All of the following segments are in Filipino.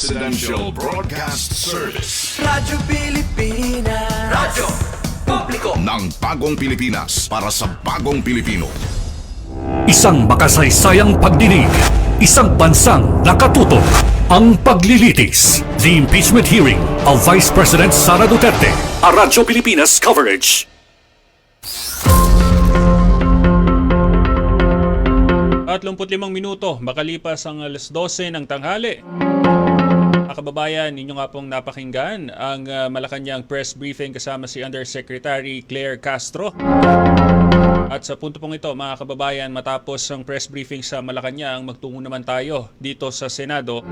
Presidential Broadcast Service. Radyo Pilipinas. Radyo Publiko ng bagong Pilipinas para sa bagong Pilipino. Isang makasaysayang pagdinig, isang bansang nakatutok. Ang paglilitis, the impeachment hearing of Vice President Sara Duterte. A Radyo Pilipinas coverage. At 25 minuto, makalipas ang alas 12 ng tanghali. Mga kababayan, ninyo nga pong napakinggan ang Malacanang press briefing kasama si Undersecretary Claire Castro. At sa punto pong ito, mga kababayan, matapos ang press briefing sa Malacanang, magtungo naman tayo dito sa Senado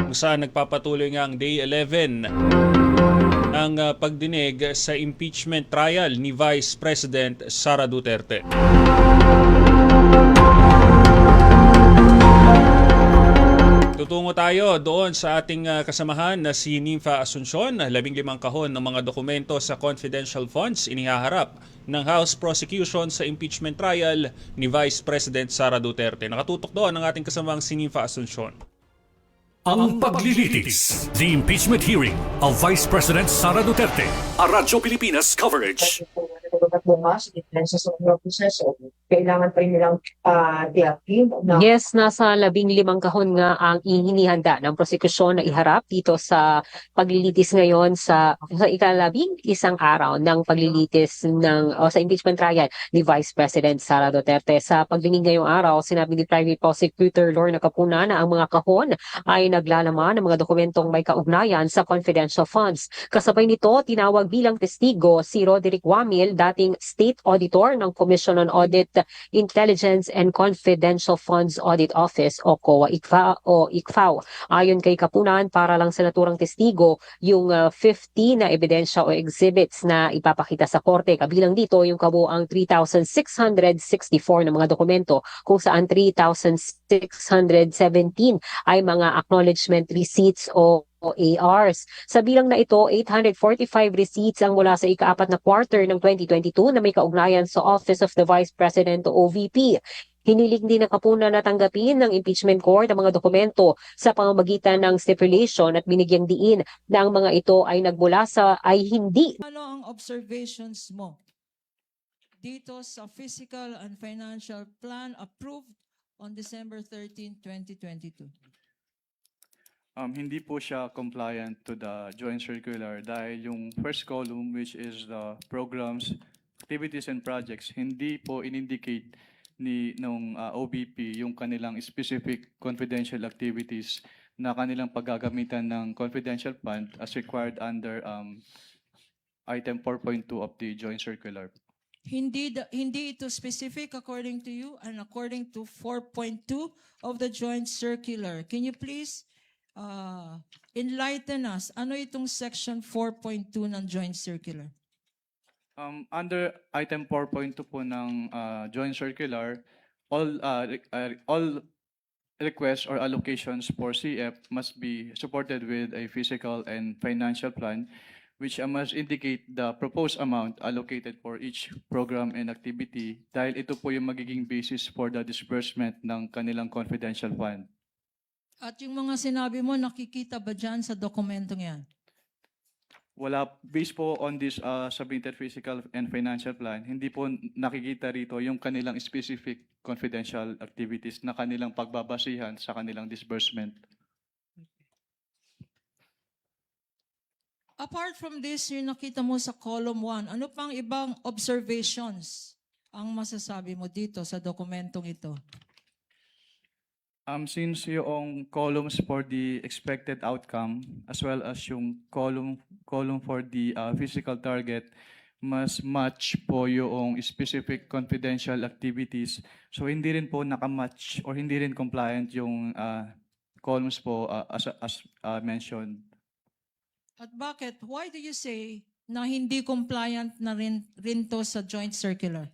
kung saan nagpapatuloy nga ang Day 11 ng pagdinig sa impeachment trial ni Vice President Sara Duterte. Tutungo tayo doon sa ating kasamahan na si Nympha Asuncion, 15 kahon ng mga dokumento sa confidential funds inihaharap ng House Prosecution sa impeachment trial ni Vice President Sara Duterte. Nakatutok doon ang ating kasamang si Nympha Asuncion. Ang paglilitis, the impeachment hearing of Vice President Sara Duterte. A Radyo Pilipinas coverage. Bukas, depensa sa proseso, kailangan pa rin nilang deactive na... Yes, nasa 15 kahon nga ang inihanda ng prosekusyon na iharap dito sa paglilitis ngayon sa ika-11 araw ng paglilitis sa impeachment trial ni Vice President Sara Duterte. Sa pagdinig ngayong araw, sinabi ni Private Prosecutor Lorna Capuna na ang mga kahon ay naglalaman ng mga dokumentong may kaugnayan sa confidential funds. Kasabay nito, tinawag bilang testigo si Roderick Wamil, dating State Auditor ng Commission on Audit, Intelligence and Confidential Funds Audit Office o COA-ICFAO. Ayon kay Kapunan, para lang sa naturang testigo yung 50 na ebidensya o exhibits na ipapakita sa korte. Kabilang dito yung kabuang 3,664 na mga dokumento kung saan 3,617 ay mga acknowledgement receipts o ARs. Sa bilang na ito, 845 receipts ang mula sa ika-4 na quarter ng 2022 na may kaugnayan sa Office of the Vice President o OVP. Hiniling din ng Kapuna na tanggapin ng impeachment court ang mga dokumento sa pamamagitan ng stipulation at binigyang diin na ang mga ito ay nagmula sa hindi. Ano ang observations mo dito sa Fiscal and Financial Plan approved on December 13, 2022? Hindi po siya compliant to the joint circular dahil yung first column, which is the programs, activities and projects, hindi po in-indicate nung OBP yung kanilang specific confidential activities na kanilang paggagamitan ng confidential fund as required under item 4.2 of the joint circular. Hindi ito specific according to you and according to 4.2 of the joint circular. Can you please enlighten us, ano itong section 4.2 ng joint circular? Under item 4.2 po ng joint circular, all requests or allocations for CF must be supported with a fiscal and financial plan which must indicate the proposed amount allocated for each program and activity dahil ito po yung magiging basis for the disbursement ng kanilang confidential fund. At yung mga sinabi mo, nakikita ba dyan sa dokumentong yan? Wala, based po on this submitted fiscal and financial plan, hindi po nakikita rito yung kanilang specific confidential activities na kanilang pagbabasihan sa kanilang disbursement. Apart from this, yung nakita mo sa column 1, ano pang ibang observations ang masasabi mo dito sa dokumentong ito? Since yung columns for the expected outcome as well as yung column for the physical target mas match po yung specific confidential activities. So hindi rin po nakamatch or hindi rin compliant yung columns po as mentioned. At bakit? Why do you say na hindi compliant na rin to sa joint circular?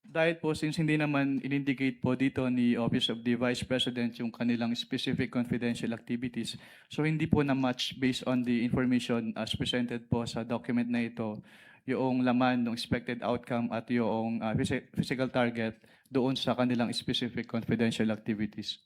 Dahil po since hindi naman in-indicate po dito ni Office of the Vice President yung kanilang specific confidential activities, so hindi po na-match based on the information as presented po sa document na ito, yung laman ng expected outcome at yung physical target doon sa kanilang specific confidential activities.